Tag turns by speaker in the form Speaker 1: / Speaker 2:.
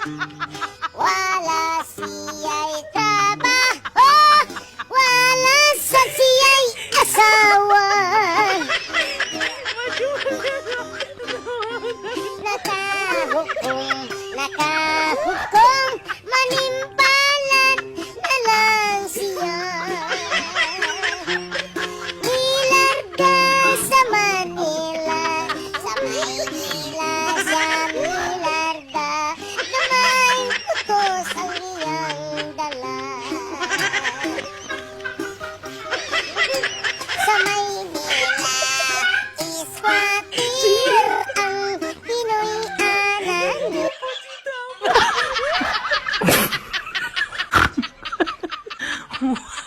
Speaker 1: Wala siya'y trabaho, wala sa siya'y asawa. Nakahukom, manimpalat na lang siya. Nilarga sa Manila, sa Maynila siya nilarga, na may putos ang iyang dala. Sa Maynila, iswatir ang Pinoy anak.
Speaker 2: Wow.